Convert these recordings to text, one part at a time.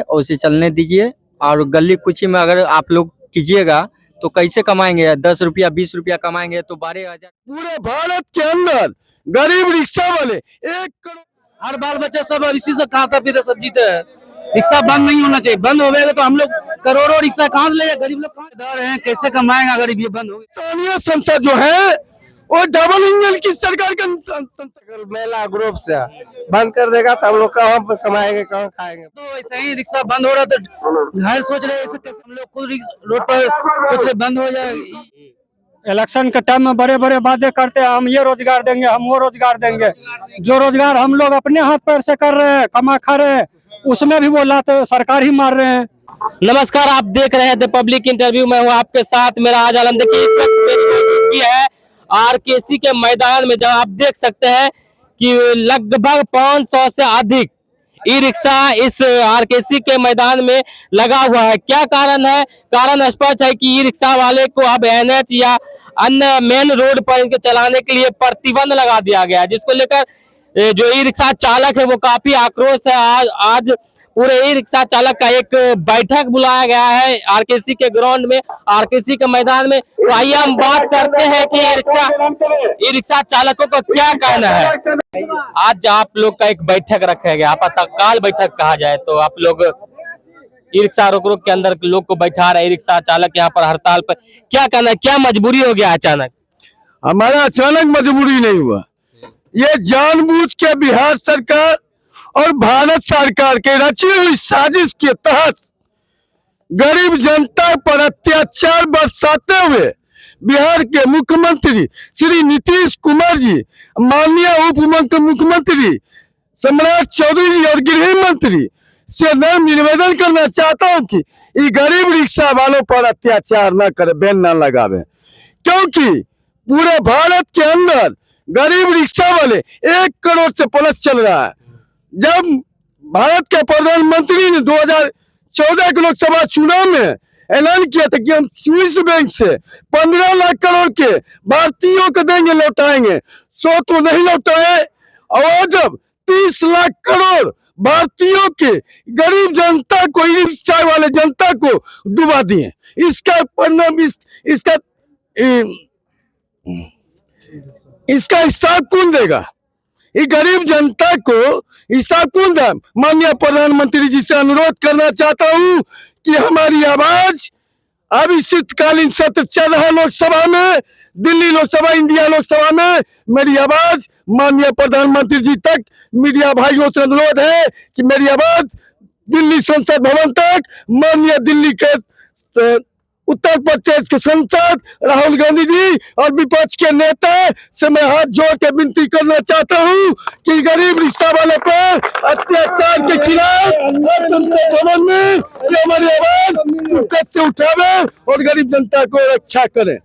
उसे चलने दीजिए। और गली कुची में अगर आप लोग कीजिएगा तो कैसे कमाएंगे? 10 रुपया 20 रुपया कमाएंगे तो 12,000। पूरे भारत के अंदर गरीब रिक्शा वाले 1 करोड़, हर बाल बच्चा सब अब इसी से खाता पीते सब जीते हैं। रिक्शा बंद नहीं होना चाहिए, बंद हो गएगा तो हम लोग करोड़ों रिक्शा कहाँ से लेंगे? गरीब लोग कहाँ डर हैं, कैसे कमाएगा गरीब? ये बंद हो गया। स्थानीय संसद जो है वो डबल इंजन की सरकार का मेला ग्रुप से बंद कर देगा तो हम लोग कहाँ कमाएंगे, कहाँ खाएंगे? तो ऐसे ही रिक्शा बंद हो रहा तो घर सोच रहे ऐसे कैसे हम लोग खुद रोड पर सोच रहे बंद हो जाए। इलेक्शन के टाइम में बड़े बड़े वादे करते हैं, हम ये रोजगार देंगे, हम वो रोजगार देंगे। जो रोजगार हम लोग अपने हाथ पैर से कर रहे हैं, कमा खा रहे हैं, उसमें भी वो लात सरकार ही मार रहे हैं। नमस्कार, आप देख रहे हैं द पब्लिक इंटरव्यू में हूँ आपके साथ। मेरा आज आलम देखिए इस वक्त मेरी मौजूदगी है आरकेसी के मैदान में, जहाँ आप देख सकते हैं कि लगभग 500 से अधिक ई रिक्शा इस आरकेसी के मैदान में लगा हुआ है। क्या कारण है? कारण स्पष्ट है कि ई रिक्शा वाले को अब एनएच या अन्य मेन रोड पर इनके चलाने के लिए प्रतिबंध लगा दिया गया है, जिसको लेकर जो ई रिक्शा चालक है वो काफी आक्रोश है। आज पूरे ई रिक्शा चालक का एक बैठक बुलाया गया है आरकेसी के ग्राउंड में, आरकेसी के मैदान में। तो आइए हम बात करते हैं कि ई रिक्शा चालकों का क्या कहना है। आज आप लोग का एक बैठक रखा गया, आपातकाल बैठक कहा जाए, तो आप लोग ई रिक्शा रोक के अंदर लोग को बैठा रहे, ई रिक्शा चालक यहाँ पर हड़ताल पर। क्या कहना है, क्या मजबूरी हो गया अचानक? हमारा अचानक मजबूरी नहीं हुआ, ये जानबूझ के बिहार सरकार और भारत सरकार के रची हुई साजिश के तहत गरीब जनता पर अत्याचार बरसाते हुए बिहार के मुख्यमंत्री श्री नीतीश कुमार जी, माननीय उप मुख्यमंत्री सम्राट चौधरी जी और गृह मंत्री से मैं निवेदन करना चाहता हूं कि ये गरीब रिक्शा वालों पर अत्याचार न करे, बैन न लगावे, क्योंकि पूरे भारत के अंदर गरीब रिक्शा वाले 1 करोड़ से प्लस चल रहा है। जब भारत के प्रधानमंत्री ने 2014 के लोकसभा चुनाव में ऐलान किया था कि हम स्विस बैंक से 15 लाख करोड़ के भारतीयों को देंगे, लौटाएंगे, सो तो नहीं लौटाए, और जब 30 लाख करोड़ भारतीयों के गरीब जनता को, रिक्शा वाले जनता को डुबा दिए। इसका परिणाम इसका हिसाब कौन देगा? ये गरीब जनता को हिसाब कौन देगा? माननीय प्रधानमंत्री जी से अनुरोध करना चाहता हूं कि हमारी आवाज अभी शीतकालीन सत्र चल रहा है लोकसभा में, दिल्ली लोकसभा, इंडिया लोकसभा में, मेरी आवाज माननीय प्रधानमंत्री जी तक, मीडिया भाइयों से अनुरोध है कि मेरी आवाज दिल्ली संसद भवन तक, माननीय दिल्ली के उत्तर प्रदेश के सांसद राहुल गांधी जी और विपक्ष के नेता से मैं हाथ जोड़ के विनती करना चाहता हूं कि गरीब रिक्शा वाले पर अत्याचार के खिलाफ संसद भवन में हमारी आवाज से उठावे और गरीब जनता को रक्षा करें।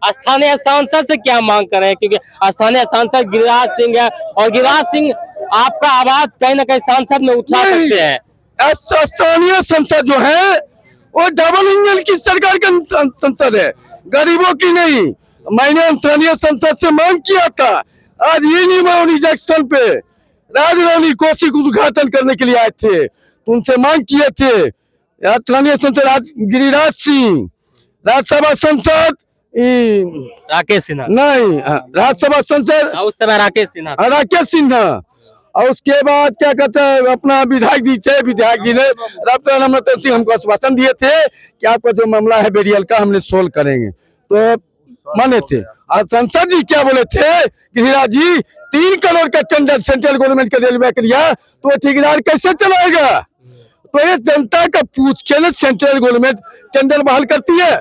स्थानीय सांसद से क्या मांग कर रहे हैं? क्योंकि स्थानीय सांसद गिरिराज सिंह है और गिरिराज सिंह आपका आवाज कहीं ना कहीं सांसद में उठा सकते हैं। स्थानीय संसद जो है वो डबल इंजन की सरकार का संसद है, गरीबों की नहीं। मैंने स्थानीय संसद से मांग किया था, आज यूनिवर्सिटी जंक्शन पे राजरानी कोसी को उद्घाटन करने के लिए आए थे, तो उनसे मांग किए थे। स्थानीय संसद गिरिराज सिंह, राज्यसभा सांसद राकेश सिन्हा, नहीं राज्यसभा सांसद उस समय राकेश सिन्हा, और उसके बाद क्या कहते हैं अपना विधायक जी थे, विधायक जी ने रमनतन सिंह हमको आश्वासन दिए थे कि आपका जो मामला है बेरियल का हमने सोल्व करेंगे, तो माने थे। और संसद जी क्या बोले थे, गिरिराज जी 3 करोड़ का टेंडर सेंट्रल गवर्नमेंट के रेलवे के लिया, तो वो ठेकेदार कैसे चलाएगा? तो ये जनता का पूछ के सेंट्रल गवर्नमेंट टेंडर बहाल करती है।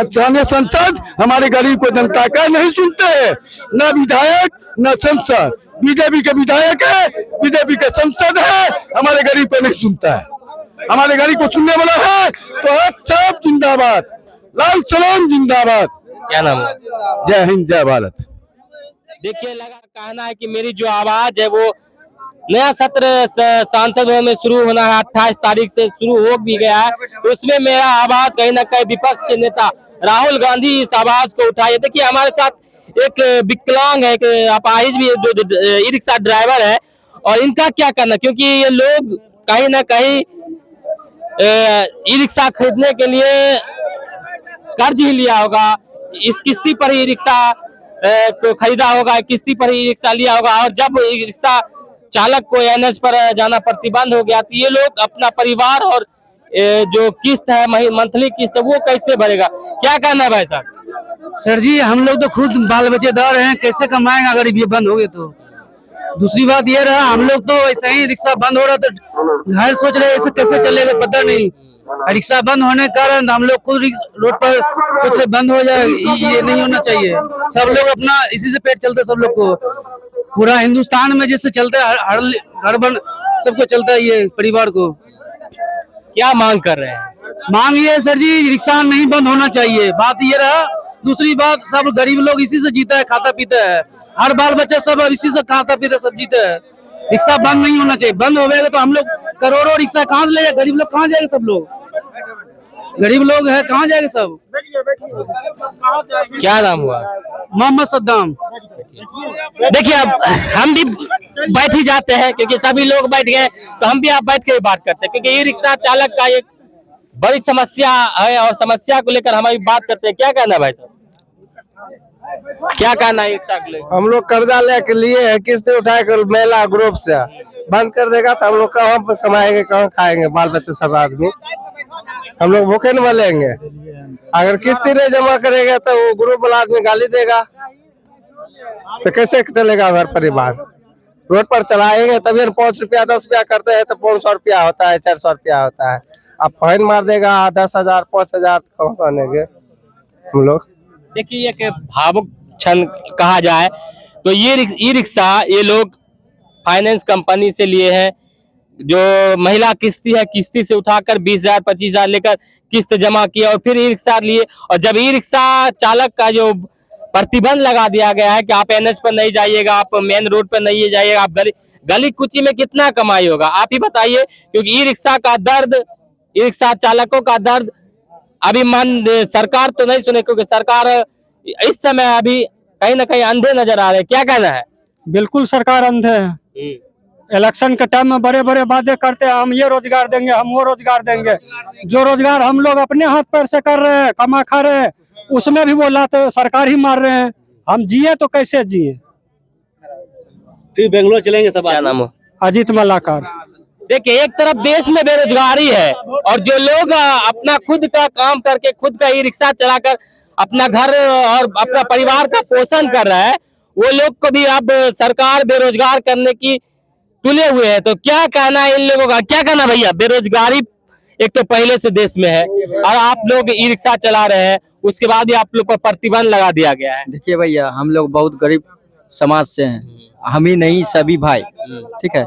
स्थानीय संसद हमारे गरीब को, जनता का नहीं सुनते हैं, न विधायक न संसद। बीजेपी के विधायक है, बीजेपी के संसद है, हमारे गरीब को नहीं सुनता है। हमारे गरीब को सुनने वाला है तो सब जिंदाबाद, लाल सलाम जिंदाबाद। क्या नाम है? जय हिंद, जय भारत। देखिए, लगा कहना है कि मेरी जो आवाज है वो नया सत्र सांसद भवन में शुरू होना है, 28 तारीख से शुरू हो भी गया है। उसमें मेरा आवाज कहीं ना कहीं विपक्ष के नेता राहुल गांधी इस आवाज को उठाए। देखिए, हमारे साथ एक विकलांग है, एक अपाहिज भी जो ई रिक्शा ड्राइवर है, और इनका क्या करना, क्योंकि ये लोग कहीं ना कहीं ई रिक्शा खरीदने के लिए कर्ज ही लिया होगा, इस किस्ती पर ही रिक्शा को खरीदा होगा, किस्ती पर ही रिक्शा लिया होगा। और जब ई रिक्शा चालक को एनएच पर जाना प्रतिबंध हो गया तो ये लोग अपना परिवार और जो किस्त है मंथली किस्त वो कैसे भरेगा? क्या कहना है भाई साहब? सर जी हम लोग तो खुद बाल बच्चेदार हैं, कैसे कमाएंगे अगर ये बंद हो गए तो। दूसरी बात ये रहा, हम लोग तो ऐसे ही रिक्शा बंद हो रहा तो घर सोच रहे ऐसे कैसे चलेगा पता नहीं। रिक्शा बंद होने के कारण हम लोग खुद रोड पर सोच रहे बंद हो जाए, ये नहीं होना चाहिए। सब लोग अपना इसी से पेट चलता है, सब लोग को पूरा हिंदुस्तान में जिससे चलता है, हर घर बन सबको चलता है ये परिवार को। क्या मांग कर रहे हैं? मांग ये है सर जी, रिक्शा नहीं बंद होना चाहिए, बात ये रहा। दूसरी बात, सब गरीब लोग इसी से जीता है, खाता पीता है, हर बाल बच्चा सब इसी से खाता पीता सब जीता है। रिक्शा बंद नहीं होना चाहिए, बंद हो गएगा तो हम लोग करोड़ों रिक्शा कहाँ से ले जाए, गरीब लोग कहाँ जाएंगे? सब लोग गरीब लोग है, कहाँ जाएंगे सब? क्या नाम हुआ? मोहम्मद सद्दाम। देखिए अब हम भी बैठ ही जाते हैं क्योंकि सभी लोग बैठ गए तो हम भी आप बैठ के ही बात करते हैं, क्योंकि ई रिक्शा चालक का एक बड़ी समस्या है और समस्या को लेकर हम अभी बात करते हैं। क्या कहना है भाई साहब? क्या कहना है रिक्शा के लिए? हम लोग कर्जा लेके लिए है, किस्त उठाए कर मेला ग्रुप से बंद कर देगा तो हम लोग कहाँ पर कमाएंगे, कहाँ खाएंगे, बाल बच्चे सब आदमी हम लोग भूखे न मरेंगे। अगर किस्त नहीं जमा करेगा तो वो ग्रुप वाला आदमी गाली देगा, तो कैसे चलेगा घर परिवार? रोड पर चलाएंगे तभी 5 रुपया 10 रुपया करते हैं तो 500 रुपया होता है, 400 रुपया होता है। अब फाइन मार देगा 10,000 5,000 कहाँ से आनेंगे हम लोग? देखिए एक भावुक क्षण कहा जाए तो ये ई रिक्शा ये लोग फाइनेंस कंपनी से लिए हैं, जो महिला किस्ती है किस्ती से उठाकर 20,000 25,000 लेकर किस्त जमा किया और फिर ई रिक्शा लिए। और जब ई रिक्शा चालक का जो प्रतिबंध लगा दिया गया है कि आप एनएच पर नहीं जाइएगा, आप मेन रोड पर नहीं जाइएगा, आप गली कुची में कितना कमाई होगा आप ही बताइए। क्योंकि ई रिक्शा का दर्द, ई रिक्शा चालकों का दर्द अभी सरकार तो नहीं सुने, क्योंकि सरकार इस समय अभी कहीं ना कहीं अंधे नजर आ रहे हैं। क्या कहना है? बिल्कुल सरकार अंधे है। इलेक्शन के टाइम में बड़े बड़े वादे करते हैं, हम ये रोजगार देंगे, हम वो रोजगार देंगे। जो रोजगार हम लोग अपने हाथ पैर से कर रहे हैं, कमा खा रहे हैं, उसमें भी वो लात सरकार ही मार रहे हैं। हम जिए तो कैसे जिए? फिर बेंगलोर चलेंगे सब। क्या नाम हो? अजीत मलाकार। देखिए एक तरफ देश में बेरोजगारी है और जो लोग अपना खुद का काम करके खुद का ई रिक्शा चलाकर अपना घर और अपना परिवार का पोषण कर रहा है, वो लोग को भी अब सरकार बेरोजगार करने की तुले हुए है। तो क्या कहना है इन लोगों का? क्या कहना भैया? बेरोजगारी एक तो पहले से देश में है और आप लोग ई रिक्शा चला रहे हैं, उसके बाद ही आप लोग पर प्रतिबंध लगा दिया गया है। देखिए भैया, हम लोग बहुत गरीब समाज से हैं, हम ही नहीं सभी भाई, ठीक है।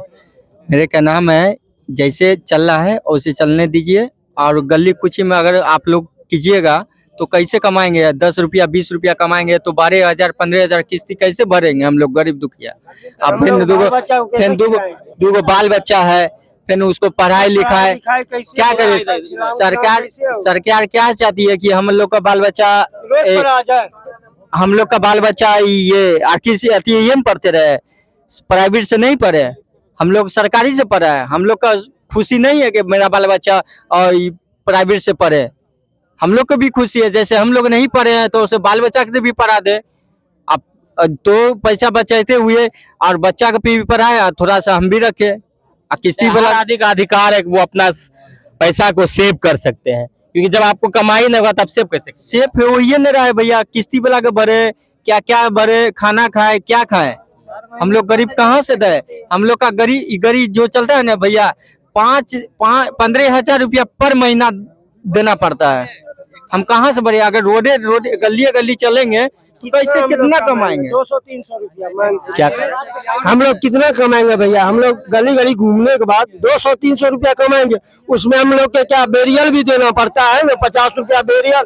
मेरे का नाम है, जैसे चल रहा है वैसे चलने दीजिए। और गली कुची में अगर आप लोग कीजिएगा तो कैसे कमाएंगे? 10 रुपया 20 रुपया कमाएंगे तो 12,000 15,000 किस्ती कैसे भरेंगे हम लोग गरीब दुखिया? अब फिर दूगो बाल बच्चा है, फिर उसको पढ़ाई लिखाई क्या करे? सरकार क्या चाहती है कि हम लोग का बाल बच्चा ये में पढ़ते रहे, प्राइवेट से नहीं पढ़े, हम लोग सरकारी से पढ़ा है। हम लोग का खुशी नहीं है कि मेरा बाल बच्चा और प्राइवेट से पढ़े, हम लोग को भी खुशी है। जैसे हम लोग नहीं पढ़े हैं तो उसे बाल बच्चा के भी पढ़ा दे। अब तो पैसा बचाते हुए और बच्चा का भी पढ़ाए, थोड़ा सा हम भी रखे। किस्ती वाला का अधिकार है, वो अपना पैसा को सेव कर सकते हैं, क्योंकि जब आपको कमाई नहीं होगा तब सेव कैसे? सेफ है वो ये नहीं रहा है भैया। किस्ती वाला के भरे, क्या क्या भरे, खाना खाए, क्या खाए? हम लोग गरीब कहाँ से दे? हम लोग का गरीब जो चलता है ना भैया, 15,000 रुपया पर महीना देना पड़ता है। हम कहाँ से भरे? अगर रोडे गली चलेंगे तो कैसे कितना कमाएंगे? 200-300 रुपया क्या हम लोग कितना कमाएंगे भैया? हम लोग गली घूमने के बाद 200-300 रुपया कमाएंगे। उसमें हम लोग के क्या बेरियल भी देना पड़ता है ना, 50 रुपया बेरियल।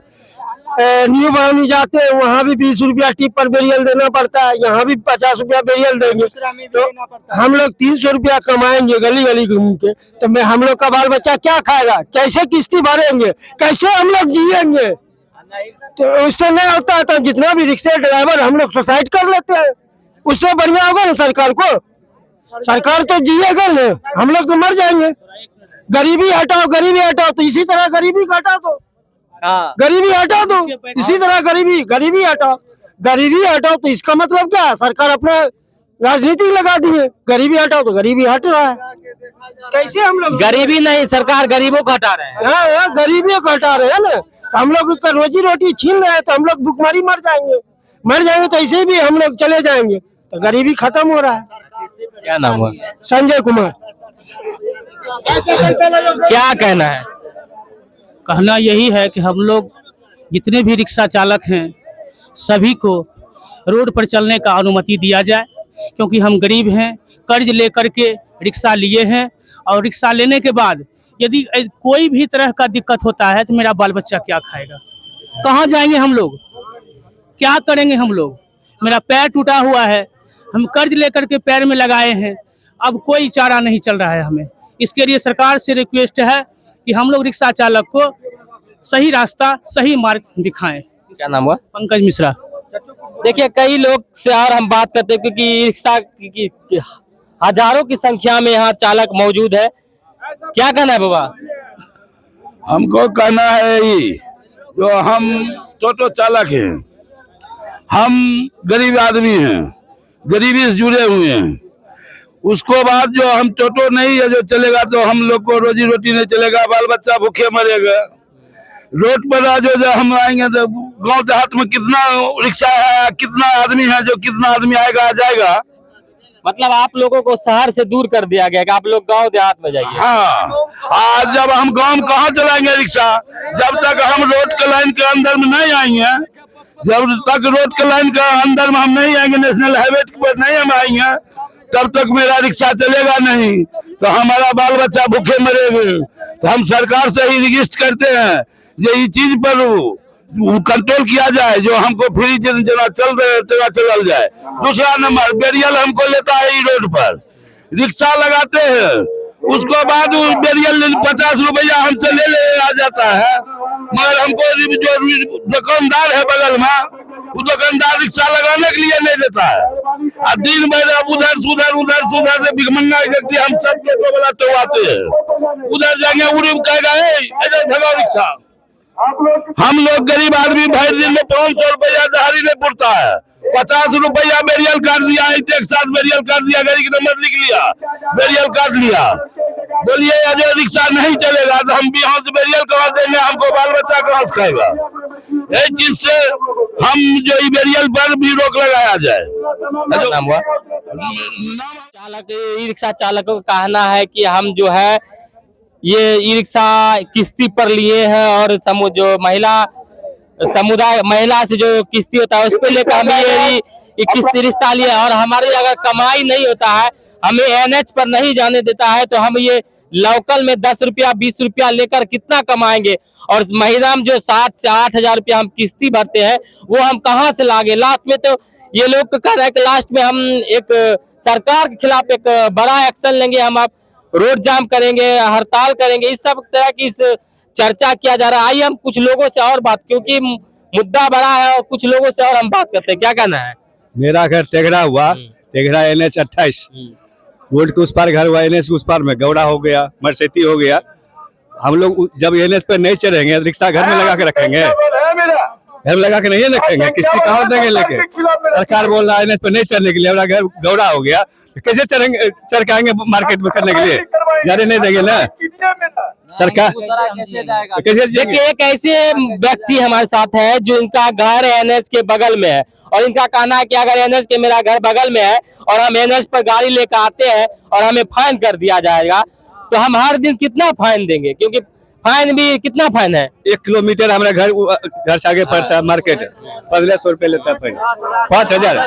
न्यू बरानी जाते हैं वहाँ भी 20 रुपया टिप पर बेरियल देना पड़ता है, यहाँ भी 50 रुपया बेरियल देंगे। तो हम लोग 300 रुपया कमाएंगे गली घूम के, तो हम लोग का बाल बच्चा क्या खाएगा? कैसे किस्ती भरेंगे? कैसे हम लोग जिएंगे? तो उससे नहीं होता है तो जितना भी रिक्शा ड्राइवर हम लोग सुसाइड कर लेते हैं, उससे बढ़िया होगा ना सरकार को। सरकार तो जिएगा ना, हम लोग तो मर जाएंगे। गरीबी हटाओ, गरीबी हटाओ, तो इसी तरह गरीबी को हटा दो, गरीबी हटा दो, इसी तरह गरीबी हटाओ, गरीबी हटाओ, तो इसका मतलब क्या है? सरकार अपने राजनीति लगा दी है, गरीबी हटाओ तो गरीबी हट रहा है। कैसे हम लोग गरीबी नहीं, सरकार गरीबों को हटा रहे हैं। हाँ, गरीबी को हटा रहे हैं ना, तो हम लोग का रोजी रोटी छीन रहे हैं, तो हम लोग भूखमरी मर जाएंगे तो ऐसे भी हम लोग चले जाएंगे, तो गरीबी खत्म हो रहा है। क्या नाम हुआ? संजय कुमार। क्या कहना है? कहना यही है कि हम लोग जितने भी रिक्शा चालक हैं सभी को रोड पर चलने का अनुमति दिया जाए, क्योंकि हम गरीब हैं, कर्ज लेकर के रिक्शा लिए हैं, और रिक्शा लेने के बाद यदि कोई भी तरह का दिक्कत होता है तो मेरा बाल बच्चा क्या खाएगा, कहाँ जाएंगे हम लोग, क्या करेंगे हम लोग? मेरा पैर टूटा हुआ है, हम कर्ज लेकर के पैर में लगाए हैं, अब कोई चारा नहीं चल रहा है हमें। इसके लिए सरकार से रिक्वेस्ट है कि हम लोग रिक्शा चालक को सही रास्ता, सही मार्ग दिखाएं। क्या नाम हुआ? पंकज मिश्रा। देखिए, कई लोग से और हम बात करते हैं, क्योंकि रिक्शा की हजारों की संख्या में यहाँ चालक मौजूद है। क्या कहना है बाबा? हमको कहना है ये, जो हम टोटो चालक हैं, हम गरीब आदमी हैं, गरीबी से जुड़े हुए हैं, उसको बाद जो हम टोटो नहीं है जो चलेगा तो हम लोग को रोजी रोटी नहीं चलेगा, बाल बच्चा भूखे मरेगा। रोड पर जो हम आएंगे तो गांव देहात में कितना रिक्शा है, कितना आदमी है, जो कितना आदमी आएगा आ जाएगा। मतलब आप लोगों को शहर से दूर कर दिया गया कि आप लोग गांव देहात में जाइए। हाँ, आज जब हम गांव में कहाँ चलाएंगे रिक्शा, जब तक हम रोड के लाइन के अंदर में नहीं आएंगे, जब तक रोड के लाइन के अंदर में हम नहीं आएंगे, नेशनल हाईवे पर नहीं हम आएंगे, तब तक मेरा रिक्शा चलेगा नहीं, तो हमारा बाल बच्चा भूखे मरेगा। तो हम सरकार से ही रिक्वेस्ट करते हैं ये चीज पर कंट्रोल किया जाए, जो हमको फ्री जना चल रहे तेरा चलल जाए। दूसरा नंबर, बेरियल हमको लेता है ई रोड पर, रिक्शा लगाते हैं, उसको बाद बेरियल 50 रुपया हमसे ले आ जाता है, मगर हमको जो दुकानदार है बगल में, वो दुकानदार रिक्शा लगाने के लिए नहीं देता है। और दिन भर अब उधर से भिखमंगा व्यक्ति हम सब टोटो वाला टोवाते हैं, उधर जाएंगे उड़ी कहेगा इधर भगाओ रिक्शा। हम लोग गरीब आदमी भर दिन में 500 रुपया दिहाड़ी नहीं पुरता है, 50 रुपया बेरियल काट दिया, एक साथ बेरियल काट दिया, गाड़ी का नंबर लिख लिया, बेरियल काट लिया। बोलिए जो रिक्शा नहीं चलेगा तो हम भी यहाँ से बेरियल कहाँ देंगे, हमको बाल बच्चा कहाँ से खाएगा? एक चीज से हम जो बेरियल पर भी रोक लगाया जाए। नाम हुआ? चालक, ई रिक्शा चालकों का कहना है कि हम जो है ये ई रिक्शा किस्ती पर लिए हैं, और जो महिला से जो किस्ती होता है उस पे लेकर हम ये किस्ती रिश्ता लिए, और हमारी अगर कमाई नहीं होता है, हमें एनएच पर नहीं जाने देता है, तो हम ये लोकल में 10 रुपया 20 रुपया लेकर कितना कमाएंगे? और महीना में जो 7 से 8 हजार रुपया हम किस्ती भरते हैं, वो हम कहाँ से लागे? लास्ट में तो ये लोग कह रहे हैं कि लास्ट में हम एक सरकार के खिलाफ एक बड़ा एक्शन लेंगे, हम आप रोड जाम करेंगे, हड़ताल करेंगे, इस सब तरह की चर्चा किया जा रहा है। आइए हम कुछ लोगों से और बात, क्योंकि मुद्दा बड़ा है, और कुछ लोगों से और हम बात करते हैं। क्या कहना है? मेरा घर तेघड़ा हुआ, तेघड़ा NH 28, रोड के उस पार घर हुआ, NH के उस पार में गौड़ा हो गया, मरसेती हो गया। हम लोग जब NH पे नहीं चलेंगे, रिक्शा घर में लगा के रखेंगे, घर में लगा के नहीं रखेंगे, किस्ती कहाँ देंगे लेके? सरकार बोल रहा है NH पे नहीं चलने के लिए, हमारा घर गौड़ा हो गया, कैसे चढ़ के आएंगे मार्केट में करने के लिए? जाने नहीं देंगे ना सरकार। देखिए, एक ऐसे व्यक्ति हमारे साथ है जो इनका घर NH के बगल में है, और इनका कहना है कि अगर NH के मेरा घर बगल में है और हम NH पर गाड़ी लेकर आते हैं और हमें फाइन कर दिया जाएगा, तो हम हर दिन कितना फाइन देंगे? क्योंकि फाइन भी कितना फाइन है? 1 किलोमीटर हमारा घर से आगे पड़ता है मार्केट, 1500 रुपए लेता है फाइन, 5000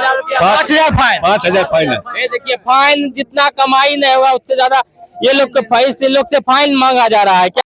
फाइन, 5000 फाइन है। ये देखिए, फाइन जितना कमाई नहीं हुआ उससे ज्यादा ये लोग से फाइन मांगा जा रहा है।